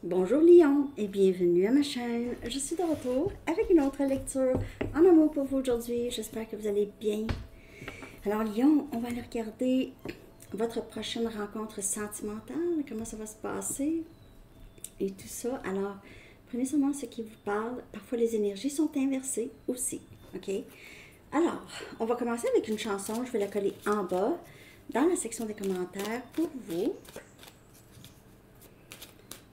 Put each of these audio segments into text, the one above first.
Bonjour Lyon et bienvenue à ma chaîne. Je suis de retour avec une autre lecture en amour pour vous aujourd'hui. J'espère que vous allez bien. Alors Lyon, on va aller regarder votre prochaine rencontre sentimentale, comment ça va se passer et tout ça. Alors, prenez seulement ce qui vous parle. Parfois les énergies sont inversées aussi, ok? Alors, on va commencer avec une chanson. Je vais la coller en bas dans la section des commentaires pour vous.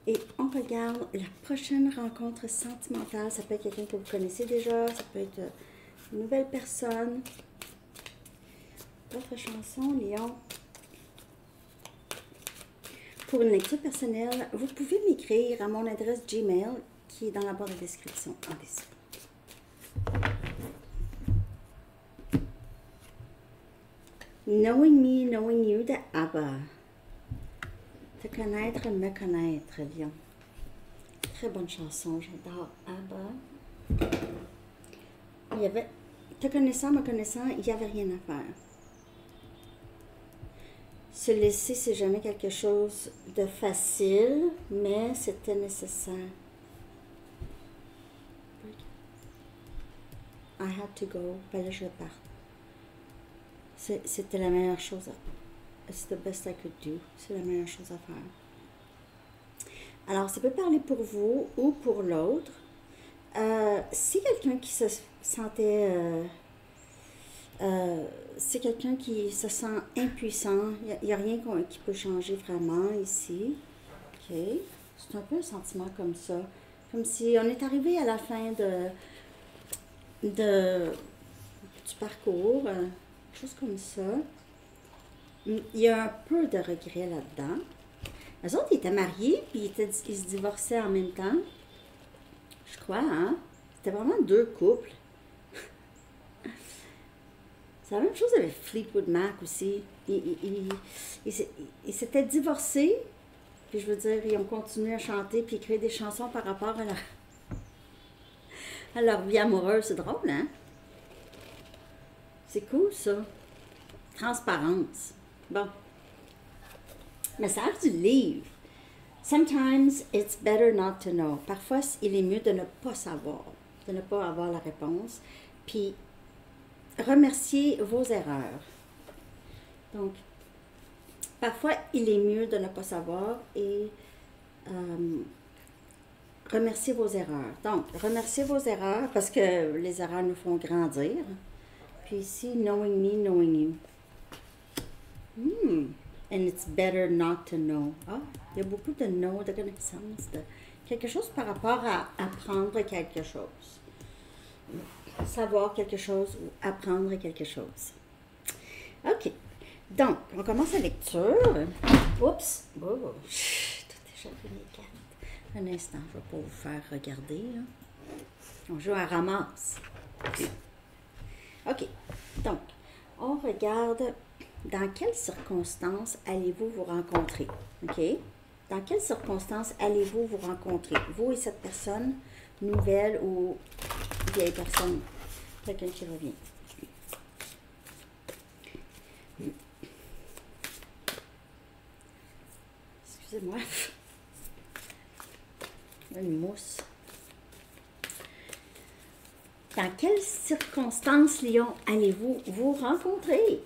Et on regarde la prochaine rencontre sentimentale. Ça peut être quelqu'un que vous connaissez déjà, ça peut être une nouvelle personne. Votre chanson, Léon. Pour une lecture personnelle, vous pouvez m'écrire à mon adresse Gmail qui est dans la barre de description en dessous. Knowing Me, Knowing You de ABBA. Te connaître, me connaître, Lyon. Très bonne chanson, j'adore ABBA. Il y avait, te connaissant, me connaissant, il n'y avait rien à faire. Se laisser, c'est jamais quelque chose de facile, mais c'était nécessaire. I had to go, fallait que je parte. C'était la meilleure chose It's the best I could do. C'est la meilleure chose à faire. Alors, ça peut parler pour vous ou pour l'autre. Si quelqu'un qui se sentait... c'est quelqu'un qui se sent impuissant, il n'y a rien qui peut changer vraiment ici. OK. C'est un peu un sentiment comme ça. Comme si on est arrivé à la fin du parcours. Quelque chose comme ça. Il y a un peu de regret là-dedans. Eux autres, ils étaient mariés, puis ils se divorçaient en même temps. Je crois, hein? C'était vraiment deux couples. C'est la même chose avec Fleetwood Mac aussi. Ils s'étaient divorcés, puis je veux dire, ils ont continué à chanter, puis écrire des chansons par rapport à leur vie amoureuse. C'est drôle, hein? C'est cool, ça. Transparence. Bon. Message du livre. Sometimes it's better not to know. Parfois, il est mieux de ne pas savoir, de ne pas avoir la réponse. Puis, remercier vos erreurs. Donc, parfois, il est mieux de ne pas savoir et remercier vos erreurs. Donc, remercier vos erreurs parce que les erreurs nous font grandir. Puis ici, knowing me, knowing you. And it's better not to know. Ah, il y a beaucoup de know, de connaissances, de quelque chose par rapport à apprendre quelque chose. Savoir quelque chose ou apprendre quelque chose. OK. Donc, on commence la lecture. Oups. Oh, tout est changé mes cartes. Un instant, je ne vais pas vous faire regarder. Là. On joue à ramasse. OK. Donc, on regarde dans quelles circonstances allez-vous vous rencontrer. OK? Dans quelles circonstances allez-vous vous rencontrer? Vous et cette personne, nouvelle ou vieille personne. Quelqu'un qui revient. Excusez-moi. Une mousse. Dans quelles circonstances, Lion, allez-vous vous rencontrer?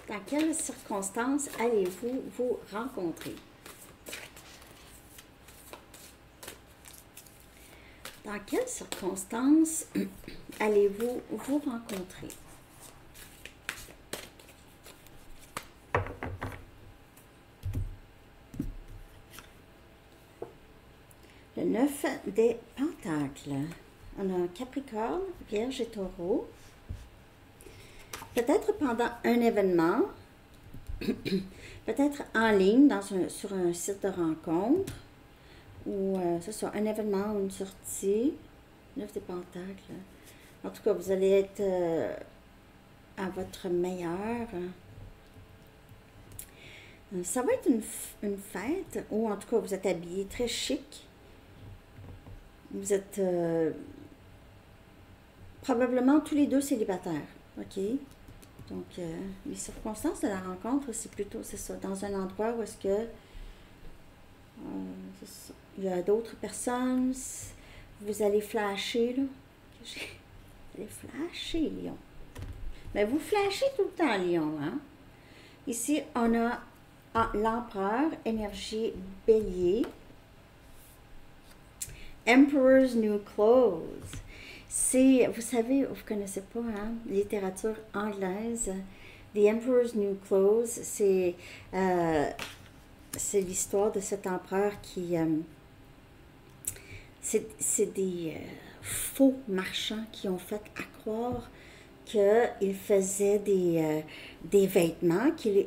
Dans quelles circonstances allez-vous vous rencontrer? Dans quelles circonstances allez-vous vous rencontrer? Le 9 des Pentacles. On a Capricorne, Vierge et Taureau. Peut-être pendant un événement, peut-être en ligne sur un site de rencontre, ou c'est ça, un événement ou une sortie. 9 des Pentacles. En tout cas, vous allez être à votre meilleur. Ça va être une fête, ou en tout cas, vous êtes habillé très chic. Vous êtes probablement tous les deux célibataires. OK? Donc, les circonstances de la rencontre, c'est plutôt, c'est ça, dans un endroit où est-ce que, c'est ça. Il y a d'autres personnes, vous allez flasher, là. Vous allez flasher, Lion. Mais vous flashez tout le temps, Lion, hein? Ici, on a l'empereur, énergie bélier. Emperor's New Clothes. C'est, vous savez, vous ne connaissez pas, hein, littérature anglaise. The Emperor's New Clothes, c'est l'histoire de cet empereur qui... c'est des faux marchands qui ont fait à croire qu'il faisait des vêtements qui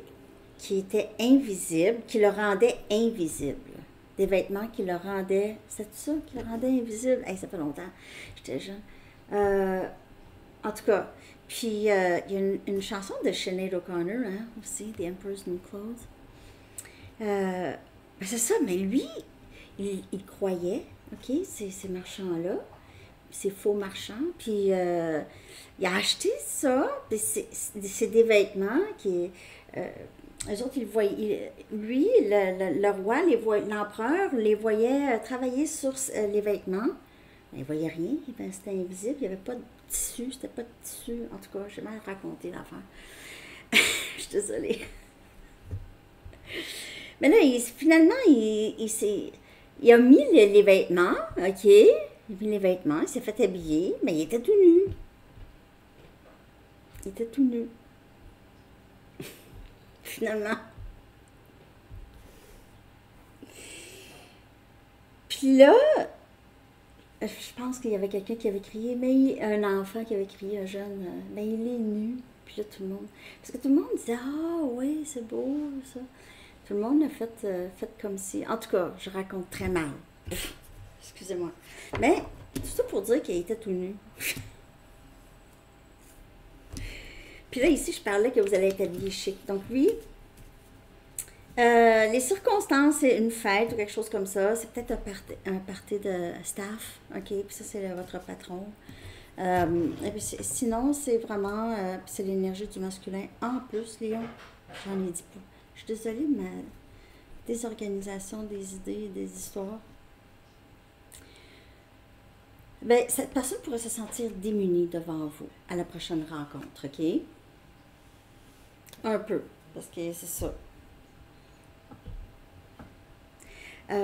étaient invisibles, qui le rendaient invisible. Des vêtements qui le rendaient... C'est ça qui le rendait invisible? Hey, ça fait longtemps. J'étais jeune. En tout cas, puis il y a une chanson de Sinead O'Connor, hein, aussi, The Emperor's New Clothes. Ben c'est ça, mais lui, il croyait, OK, ces marchands-là, ces faux marchands, puis il a acheté ça, puis c'est des vêtements qui... eux autres, ils voyaient, lui, le roi, l'empereur, les voyait travailler sur les vêtements. Il ne voyait rien, c'était invisible, il n'y avait pas de tissu, c'était pas de tissu. En tout cas, j'ai mal raconté l'affaire. Je suis désolée. Mais là, finalement, il a mis les vêtements, OK? Il a mis les vêtements, il s'est fait habiller, mais il était tout nu. Il était tout nu. Finalement. Puis là, je pense qu'il y avait quelqu'un qui avait crié, mais un enfant qui avait crié, un jeune, mais il est nu. Puis là, tout le monde, parce que tout le monde disait, ah oui, c'est beau, ça. Tout le monde a fait comme si, en tout cas, je raconte très mal. Excusez-moi. Mais, tout ça pour dire qu'il était tout nu. Puis là, ici, je parlais que vous allez être habillé chic. Donc, lui, les circonstances, c'est une fête ou quelque chose comme ça. C'est peut-être un party de staff, OK? Puis ça, c'est votre patron. Et puis sinon, c'est vraiment... c'est l'énergie du masculin. En plus, Lion, j'en ai dit pas. Je suis désolée de ma désorganisation des idées, des histoires. Bien, cette personne pourrait se sentir démunie devant vous à la prochaine rencontre, OK? Un peu, parce que c'est ça. Je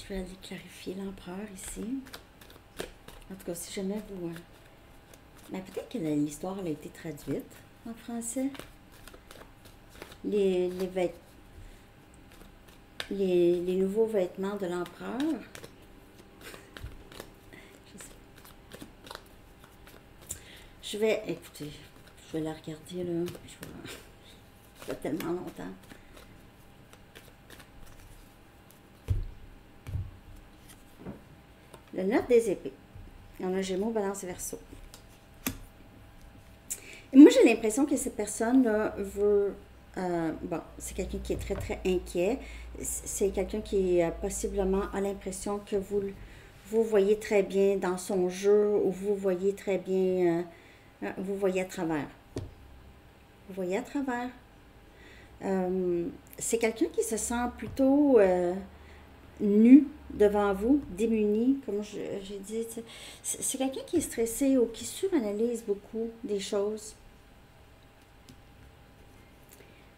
vais aller clarifier l'empereur ici. En tout cas, si jamais vous... mais peut-être que l'histoire a été traduite en français. Les nouveaux vêtements de l'empereur. Je vais... Écoutez, je vais la regarder, là. Ça fait tellement longtemps. Le 9 des épées. On a Gémeaux, Balance et Verseau. Et moi, j'ai l'impression que cette personne-là veut... bon, c'est quelqu'un qui est très, très inquiet. C'est quelqu'un qui possiblement a l'impression que vous voyez très bien dans son jeu ou vous voyez très bien... vous voyez à travers. Vous voyez à travers. C'est quelqu'un qui se sent plutôt... nu devant vous, démuni, comme j'ai dit. C'est quelqu'un qui est stressé ou qui suranalyse beaucoup des choses.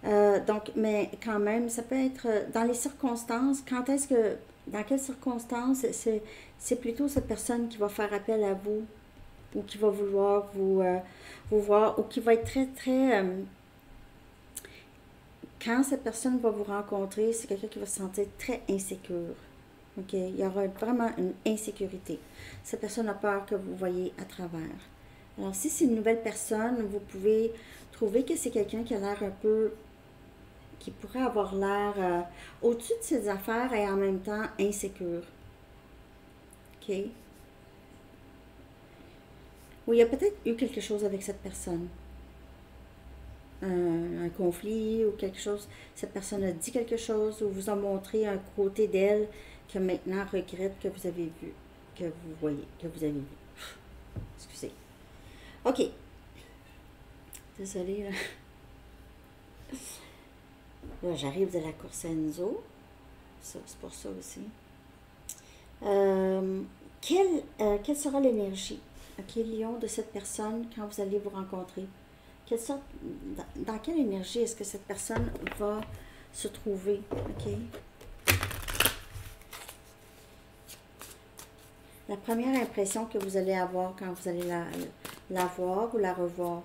Donc, mais quand même, ça peut être dans les circonstances. Dans quelles circonstances, c'est plutôt cette personne qui va faire appel à vous ou qui va vouloir vous voir ou qui va être très, très... quand cette personne va vous rencontrer, c'est quelqu'un qui va se sentir très insécure. OK? Il y aura vraiment une insécurité. Cette personne a peur que vous voyez à travers. Alors, si c'est une nouvelle personne, vous pouvez trouver que c'est quelqu'un qui a l'air un peu... qui pourrait avoir l'air au-dessus de ses affaires et en même temps insécure. OK? Ou il y a peut-être eu quelque chose avec cette personne. Un conflit ou quelque chose, cette personne a dit quelque chose ou vous a montré un côté d'elle que maintenant regrette que vous avez vu, que vous voyez, que vous avez vu. Excusez. OK. Désolée, là. Là, j'arrive de la course à Enzo. Ça, c'est pour ça aussi. Quelle sera l'énergie, ok, Lion, de cette personne quand vous allez vous rencontrer? Dans quelle énergie est-ce que cette personne va se trouver? Ok. La première impression que vous allez avoir quand vous allez la voir ou la revoir.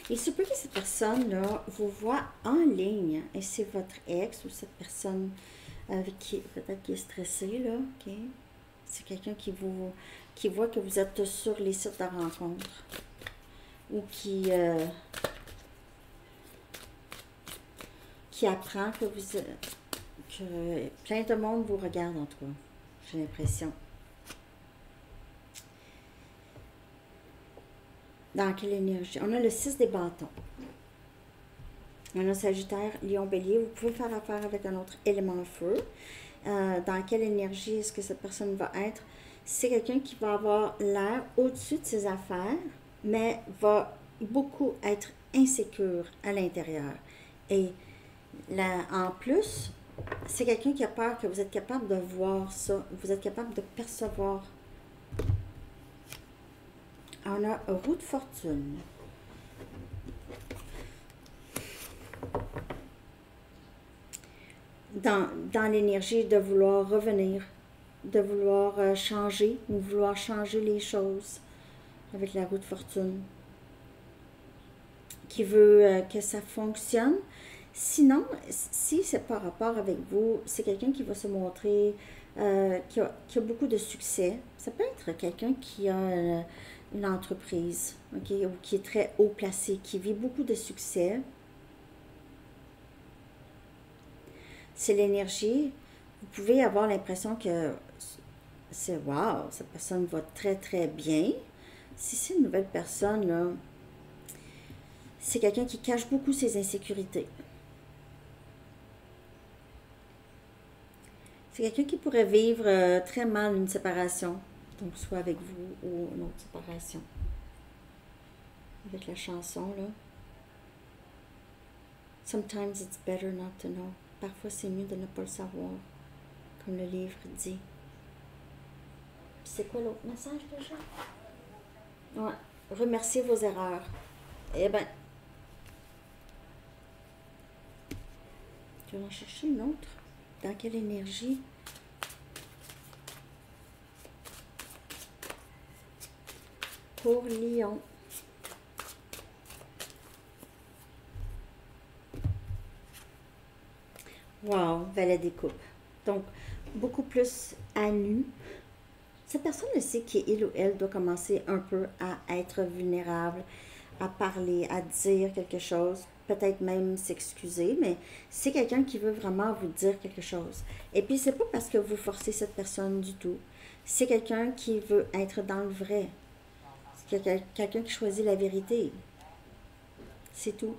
Il se peut que cette personne-là vous voit en ligne et c'est votre ex ou cette personne avec qui peut-être qui est stressée, là, ok? C'est quelqu'un qui voit que vous êtes sur les sites de rencontres ou qui apprend que que plein de monde vous regarde en tout cas, j'ai l'impression. Dans quelle énergie? On a le 6 des bâtons. On a Sagittaire, Lion, Bélier. Vous pouvez faire affaire avec un autre élément feu. Dans quelle énergie est-ce que cette personne va être? C'est quelqu'un qui va avoir l'air au-dessus de ses affaires, mais va beaucoup être insécure à l'intérieur. Et là, en plus, c'est quelqu'un qui a peur que vous êtes capable de voir ça, vous êtes capable de percevoir. On a roue de fortune. Dans l'énergie de vouloir revenir, de vouloir changer ou vouloir changer les choses avec la roue de fortune. Qui veut que ça fonctionne. Sinon, si c'est par rapport avec vous, c'est quelqu'un qui va se montrer, qui a beaucoup de succès. Ça peut être quelqu'un qui a une entreprise, ok, ou qui est très haut placé, qui vit beaucoup de succès. C'est l'énergie. Vous pouvez avoir l'impression que c'est wow, cette personne va très très bien. Si c'est une nouvelle personne, là, c'est quelqu'un qui cache beaucoup ses insécurités. C'est quelqu'un qui pourrait vivre très mal une séparation, donc soit avec vous ou une autre séparation. Avec la chanson, là. Sometimes it's better not to know. Parfois, c'est mieux de ne pas le savoir, comme le livre dit. C'est quoi l'autre message déjà? Ouais. Remerciez vos erreurs. Eh ben, je vais en chercher une autre. Dans quelle énergie? Pour Lion. Wow, valet des coupes. Donc, beaucoup plus à nu. Cette personne sait qu'il ou elle doit commencer un peu à être vulnérable, à parler, à dire quelque chose, peut-être même s'excuser, mais c'est quelqu'un qui veut vraiment vous dire quelque chose. Et puis, c'est pas parce que vous forcez cette personne du tout. C'est quelqu'un qui veut être dans le vrai. C'est quelqu'un qui choisit la vérité. C'est tout.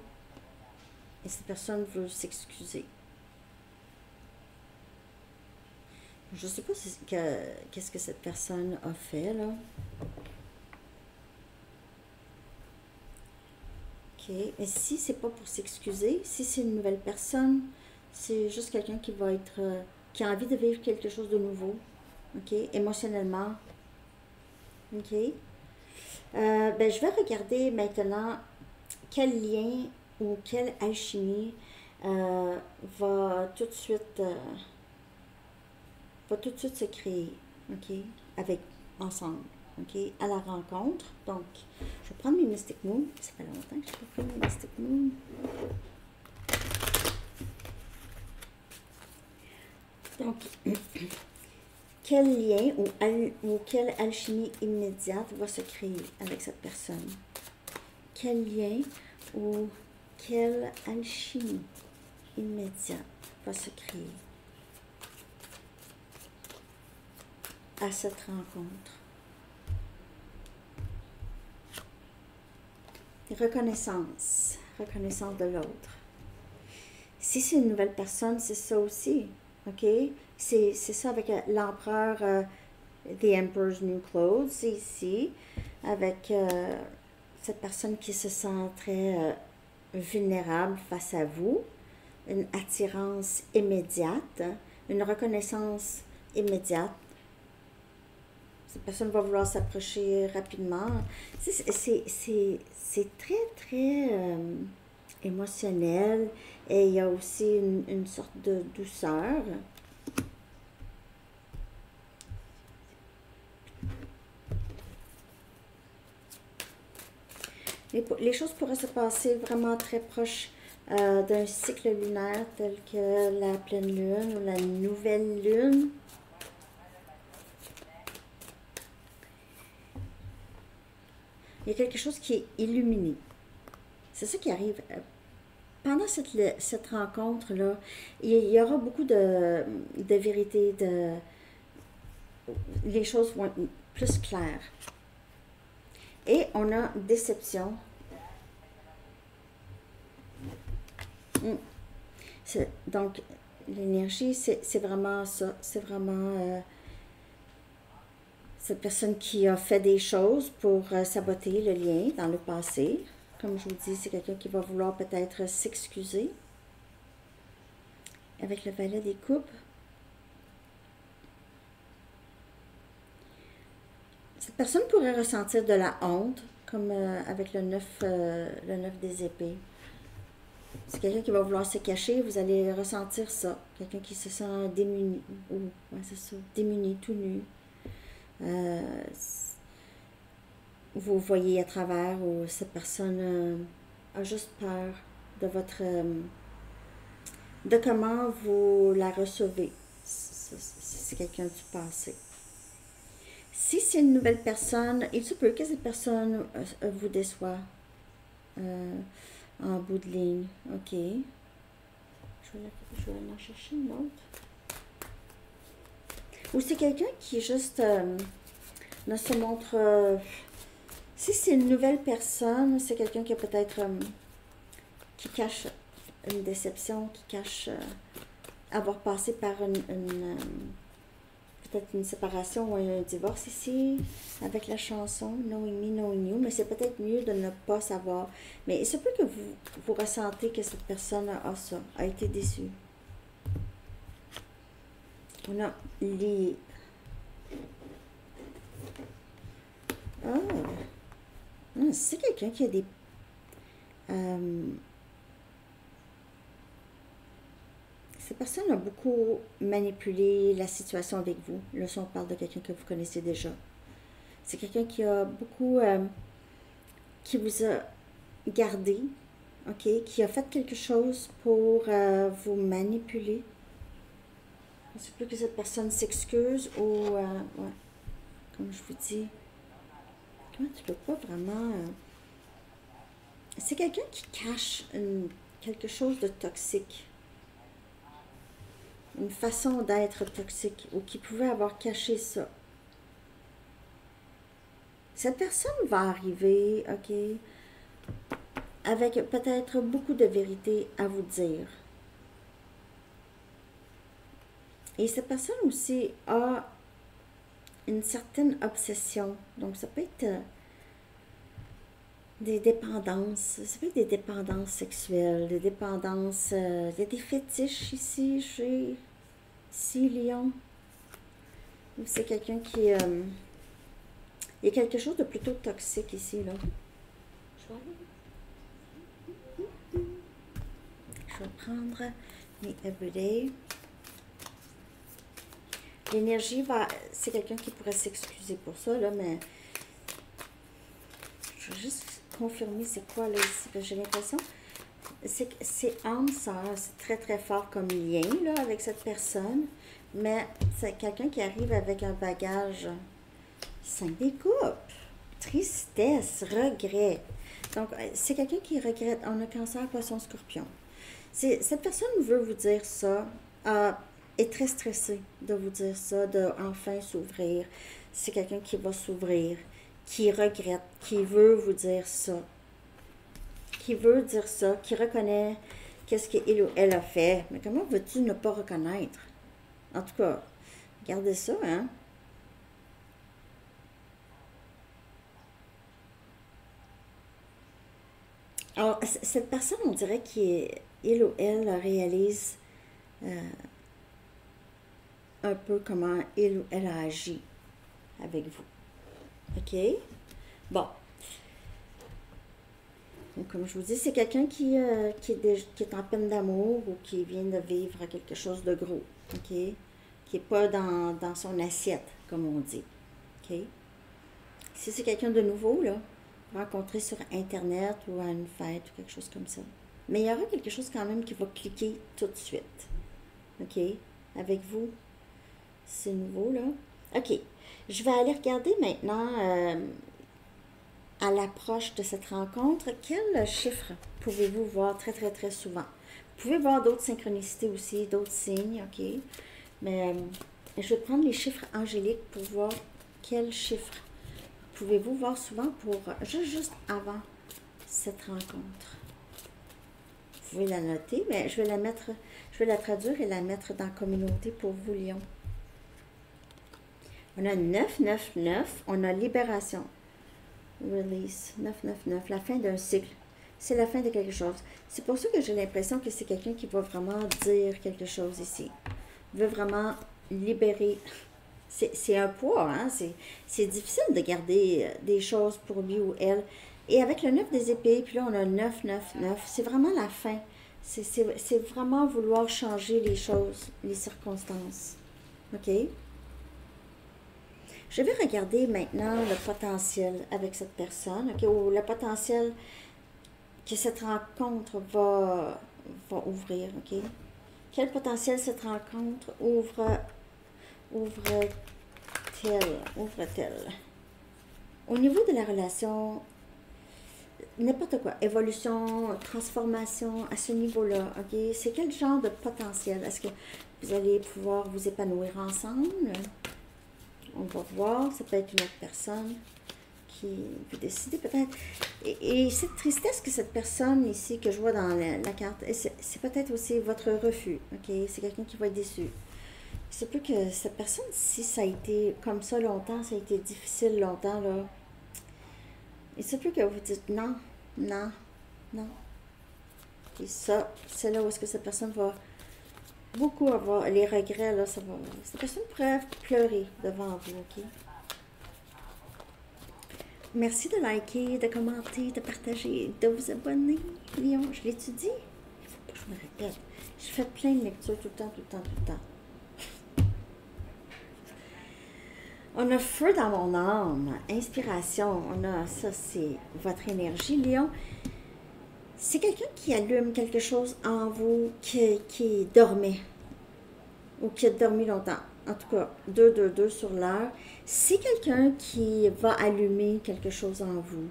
Et cette personne veut s'excuser. Je ne sais pas qu'est-ce que cette personne a fait, là. Ok. Mais si c'est pas pour s'excuser, si c'est une nouvelle personne, c'est juste quelqu'un qui va être... qui a envie de vivre quelque chose de nouveau. Ok. Émotionnellement. Ok. Ben, je vais regarder maintenant quel lien ou quelle alchimie va tout de suite... va tout de suite se créer, ok, avec, ensemble, ok, à la rencontre. Donc, je vais prendre mes Mystic Moon. Ça fait longtemps que je n'ai pas pris mes Mystic Moon. Donc, quel lien ou quelle alchimie immédiate va se créer avec cette personne? Quel lien ou quelle alchimie immédiate va se créer à cette rencontre? Reconnaissance de l'autre. Si c'est une nouvelle personne, c'est ça aussi, ok? C'est ça avec l'empereur, The Emperor's New Clothes, ici, avec cette personne qui se sent très vulnérable face à vous, une attirance immédiate, une reconnaissance immédiate. Cette personne va vouloir s'approcher rapidement. C'est très, très émotionnel et il y a aussi une sorte de douceur. Les choses pourraient se passer vraiment très proche d'un cycle lunaire tel que la pleine lune ou la nouvelle lune. Il y a quelque chose qui est illuminé. C'est ça qui arrive. Pendant cette rencontre-là, il y aura beaucoup de vérité, les choses vont être plus claires. Et on a déception. Donc, l'énergie, c'est vraiment ça. C'est vraiment cette personne qui a fait des choses pour saboter le lien dans le passé. Comme je vous dis, c'est quelqu'un qui va vouloir peut-être s'excuser. Avec le valet des coupes. Cette personne pourrait ressentir de la honte, comme avec le 9 des épées. C'est quelqu'un qui va vouloir se cacher, vous allez ressentir ça. Quelqu'un qui se sent démuni, c'est ça, démuni, tout nu. Vous voyez à travers, ou cette personne a juste peur de votre... de comment vous la recevez. C'est quelqu'un du passé. Si c'est une nouvelle personne, il se peut que cette personne vous déçoit en bout de ligne. Ok. Je vais en chercher une autre. Ou c'est quelqu'un qui juste ne se montre... si c'est une nouvelle personne, c'est quelqu'un qui a peut-être... qui cache une déception, qui cache avoir passé par peut-être une séparation ou un divorce ici, avec la chanson Knowing Me, Knowing You, mais c'est peut-être mieux de ne pas savoir. Mais il se peut que vous ressentez que cette personne a ça, a été déçue. On a les... c'est quelqu'un qui a des... cette personne a beaucoup manipulé la situation avec vous. Là, si on parle de quelqu'un que vous connaissez déjà. C'est quelqu'un qui a beaucoup... qui vous a gardé, ok? Qui a fait quelque chose pour vous manipuler. Il se peut que cette personne s'excuse ou... ouais, comme je vous dis... Comment tu peux pas vraiment... c'est quelqu'un qui cache quelque chose de toxique. Une façon d'être toxique ou qui pouvait avoir caché ça. Cette personne va arriver, ok, avec peut-être beaucoup de vérité à vous dire. Et cette personne aussi a une certaine obsession. Donc ça peut être des dépendances, ça peut être des dépendances sexuelles, des dépendances, il y a des fétiches ici chez Lion. C'est quelqu'un qui... il y a quelque chose de plutôt toxique ici, là. Je vais prendre mes Everyday. L'énergie va... c'est quelqu'un qui pourrait s'excuser pour ça, là, mais... je vais juste confirmer c'est quoi, là, ici, parce que j'ai l'impression... c'est âme sœur, c'est très très fort comme lien, là, avec cette personne, mais c'est quelqu'un qui arrive avec un bagage 5 des coupes, tristesse, regret. Donc, c'est quelqu'un qui regrette. On a Cancer, Poisson, Scorpion. Cette personne veut vous dire ça, est très stressée de vous dire ça, de enfin s'ouvrir. C'est quelqu'un qui va s'ouvrir, qui regrette, qui veut vous dire ça. Qui veut dire ça, qui reconnaît qu'est-ce qu'il ou elle a fait. Mais comment veux-tu ne pas reconnaître? En tout cas, regardez ça, hein? Alors, cette personne, on dirait qu'il ou elle réalise un peu comment il ou elle a agi avec vous. OK? Bon. Donc, comme je vous dis, c'est quelqu'un qui est en peine d'amour ou qui vient de vivre quelque chose de gros. OK? Qui n'est pas dans son assiette, comme on dit. OK? Si c'est quelqu'un de nouveau, là, rencontré sur Internet ou à une fête ou quelque chose comme ça. Mais il y aura quelque chose quand même qui va cliquer tout de suite. OK? Avec vous, c'est nouveau, là. OK. Je vais aller regarder maintenant, à l'approche de cette rencontre, quel chiffre pouvez-vous voir très, très, très souvent? Vous pouvez voir d'autres synchronicités aussi, d'autres signes, OK? Mais je vais prendre les chiffres angéliques pour voir quel chiffre pouvez-vous voir souvent pour juste avant cette rencontre. Vous pouvez la noter, mais je vais la traduire et la mettre dans la communauté pour vous, Lion. On a 999, on a libération. Release, 999, la fin d'un cycle. C'est la fin de quelque chose. C'est pour ça que j'ai l'impression que c'est quelqu'un qui va vraiment dire quelque chose ici. Il veut vraiment libérer. C'est un poids, hein? C'est difficile de garder des choses pour lui ou elle. Et avec le 9 des épées, puis là on a 999, c'est vraiment la fin. C'est vraiment vouloir changer les choses, les circonstances. OK? Je vais regarder maintenant le potentiel avec cette personne, OK? Ou le potentiel que cette rencontre va ouvrir, OK? Quel potentiel cette rencontre ouvre-t-elle? Au niveau de la relation, n'importe quoi, évolution, transformation, à ce niveau-là, OK? C'est quel genre de potentiel? Est-ce que vous allez pouvoir vous épanouir ensemble? On va voir, ça peut être une autre personne qui peut décider peut-être. Et cette tristesse que cette personne ici, que je vois dans la carte, c'est peut-être aussi votre refus, OK? C'est quelqu'un qui va être déçu. C'est plus que cette personne, si ça a été comme ça longtemps, ça a été difficile longtemps, là, il se peut que vous dites non, non, non. Et ça, c'est là où est-ce que cette personne va beaucoup avoir les regrets, là, ça va. Cette personne pourrait pleurer devant vous, OK? Merci de liker, de commenter, de partager, de vous abonner. Lion, je l'étudie. Il faut pas que je me répète. Je fais plein de lectures tout le temps, tout le temps, tout le temps. On a feu dans mon âme, inspiration, on a ça, c'est votre énergie, Lion. C'est quelqu'un qui allume quelque chose en vous qui dormait ou qui a dormi longtemps. En tout cas, 2 sur l'heure. C'est quelqu'un qui va allumer quelque chose en vous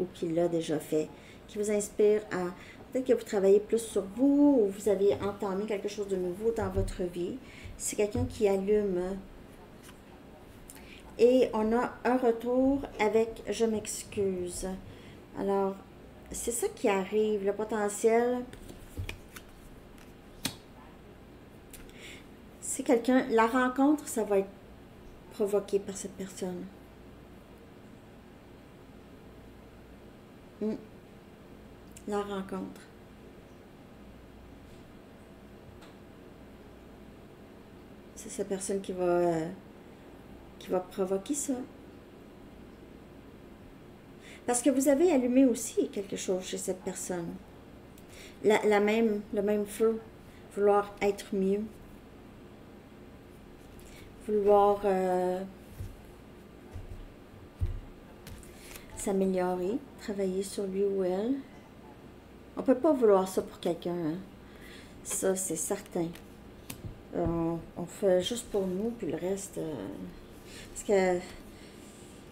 ou qui l'a déjà fait, qui vous inspire à... Peut-être que vous travaillez plus sur vous ou vous avez entamé quelque chose de nouveau dans votre vie. C'est quelqu'un qui allume... Et on a un retour avec « je m'excuse ». Alors, c'est ça qui arrive, le potentiel. C'est quelqu'un, la rencontre, ça va être provoqué par cette personne. La rencontre. C'est cette personne qui va provoquer ça. Parce que vous avez allumé aussi quelque chose chez cette personne. Le même feu. Vouloir être mieux. Vouloir s'améliorer. Travailler sur lui ou elle. On ne peut pas vouloir ça pour quelqu'un. Hein? Ça, c'est certain. On fait juste pour nous, puis le reste... parce que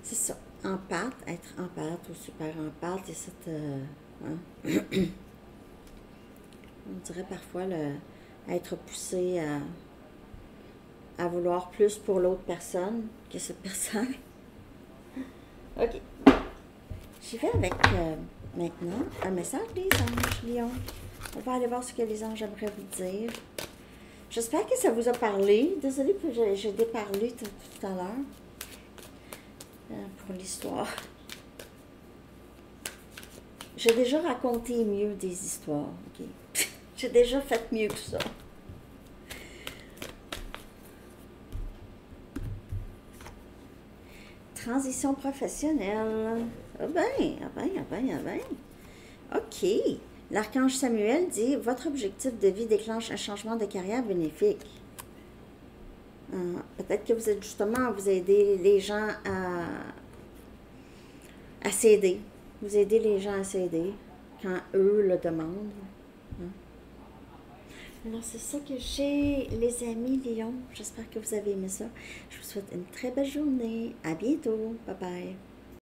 c'est ça. Empathe, être empathe ou super empathe, et cette... on dirait parfois être poussé à vouloir plus pour l'autre personne que cette personne. OK. J'y vais avec maintenant un message des anges, Lion. On va aller voir ce que les anges aimeraient vous dire. J'espère que ça vous a parlé. Désolée que j'ai déparlé tout à l'heure. Pour l'histoire. j'ai déjà raconté mieux des histoires, ok? J'ai déjà fait mieux que ça. Transition professionnelle. Ah ben, ah ben, ah ben, ah ben. OK. L'archange Samuel dit, votre objectif de vie déclenche un changement de carrière bénéfique. Peut-être que vous êtes justement, vous aidez les gens à s'aider. Vous aidez les gens à s'aider quand eux le demandent. Alors, c'est ça que j'ai, les amis Lion. J'espère que vous avez aimé ça. Je vous souhaite une très belle journée. À bientôt. Bye bye.